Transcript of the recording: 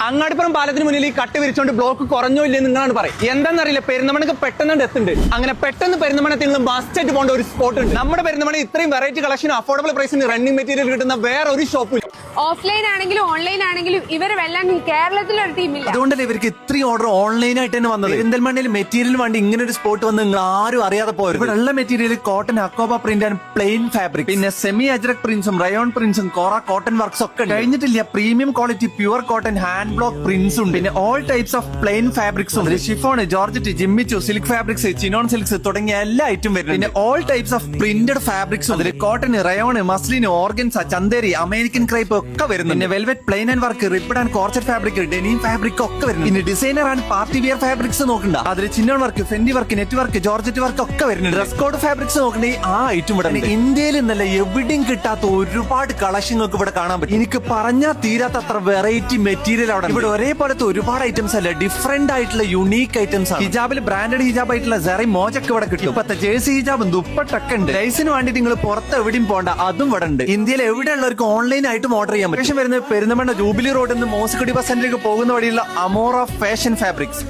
അങ്ങാടിപ്പുറം പാലത്തിന് മുന്നിൽ ഈ കട്ട് വിരിച്ചോണ്ട് ബ്ലോക്ക് കുറഞ്ഞോ ഇല്ലേ നിങ്ങളാണ് പറയും. എന്താണെന്നറിയില്ല, പെരുന്തമണക്ക് പെട്ടെന്ന് എത്തുന്നുണ്ട്. അങ്ങനെ പെട്ടെന്ന് പെരുന്തമണത്തിൽ നിങ്ങൾ മസ്റ്റ് ആയിട്ട് പോകേണ്ട ഒരു സ്പോട്ട് ഉണ്ട്. നമ്മുടെ പെരുന്തമണ ഇത്രയും വെറൈറ്റി കളക്ഷൻ അഫോർഡബിൾ പ്രൈസിന് റണ്ണിംഗ് മെറ്റീരിയൽ കിട്ടുന്ന വേറെ ഒരു ഷോപ്പില്ല. ഓഫ്ലൈൻ ആണെങ്കിലും ഓൺലൈൻ ആണെങ്കിലും ഇവർ വെല്ലാൻ കേരളത്തിൽ ഒരു ടീമില്ല. അതുകൊണ്ടല്ലേ ഇവർക്ക് ഇത്രയും ഓർഡർ ഓൺലൈനായിട്ട് തന്നെ വന്നത്. പെരിന്തൽമണ്ണയിൽ മെറ്റീരിയൽ വേണ്ടി ഇങ്ങനെ ഒരു സ്പോട്ട് വന്ന് നിങ്ങൾ ആരും അറിയാതെ പോയത്. ഇവിടെ ഉള്ള മെറ്റീരിയൽ കോട്ടൺ, അക്കോബ പ്രിന്റ് ആൻഡ് പ്ലെയിൻ ഫാബ്രിക്, പിന്നെ സെമി അജ്രക് പ്രിന്റ്സും റയോൺ പ്രിന്റ്സും കോറ കോട്ടൺ വർക്ക്സ് ഒക്കെ കഴിഞ്ഞിട്ടില്ല. Premium quality pure cotton hand block പ്രിന്റ്സും ഉണ്ട്. പിന്നെ ഓൾ ടൈപ്സ് ഓഫ് പ്ലെയിൻ ഫാബ്രിക്സും, ഷിഫോൺ, ജോർജറ്റ്, ജിമ്മിച്ചു, സിൽക്ക് ഫാബ്രിക്സ്, ചിനോൺ സിൽക്സ് തുടങ്ങിയ എല്ലാ ഐറ്റം വരുന്നത്. പിന്നെ ഓൾ ടൈപ്സ് ഓഫ് പ്രിന്റഡ് ഫാബ്രിക്സും അതിൽ cotton, rayon, muslin, organza, Chanderi, American crepe ഒക്കെ വരുന്നു. പിന്നെ velvet, plain and work, ripped and കോർച്ചറ്റ് fabric, denim fabric ഒക്കെ വരുന്നു. പിന്നെ designer and party wear fabrics നോക്കണ്ട, അതിൽ chinon work, Fendi work, net work, georgette work ഒക്കെ വരുന്നുണ്ട്. ഡ്രസ് കോഡ് ഫാബ്രിക്സ് നോക്കണ്ടെങ്കിൽ ആ ഐറ്റം ഇവിടെ ഇന്ത്യയിൽ നിന്നല്ല എവിടെയും കിട്ടാത്ത ഒരുപാട് കളക്ഷനുകൾക്ക് ഇവിടെ കാണാൻ പറ്റും. എനിക്ക് പറഞ്ഞാൽ തീരാത്ത അത്ര വെറൈറ്റി മെറ്റീരിയൽ അവിടെ. ഇവിടെ ഒരേപോലത്തെ ഒരുപാട് ഐറ്റംസ് അല്ല, ഡിഫറെന്റ് ആയിട്ടുള്ള യുണീക്ക് ഐറ്റംസ് ആണ്. ഹിജാബിൽ ബ്രാൻഡഡ് ഹിജാബ് ആയിട്ടുള്ള സെറി മോജൊക്കെ ഇവിടെ കിട്ടും. ഇപ്പത്തെ ജേഴ്സി ഹിജാബും ദുപ്പട്ടൊക്കെ ഉണ്ട്. ലൈസിന് വേണ്ടി നിങ്ങൾ പുറത്ത് എവിടെയും പോകണ്ട, അതും ഇവിടെ ഉണ്ട്. ഇന്ത്യയിൽ എവിടെയുള്ളവർക്ക് ഓൺലൈൻ ആയിട്ടും ഓർഡർ ചെയ്യാൻ പറ്റും. വരുന്നത് പെരുന്തമണ്ണ ജൂബിലി റോഡിൽ നിന്ന് മോസ്കുടി ബസ് സ്റ്റാൻഡിലേക്ക് പോകുന്ന വഴിയുള്ള അമോറ ഫാഷൻ ഫാബ്രിക്സ്.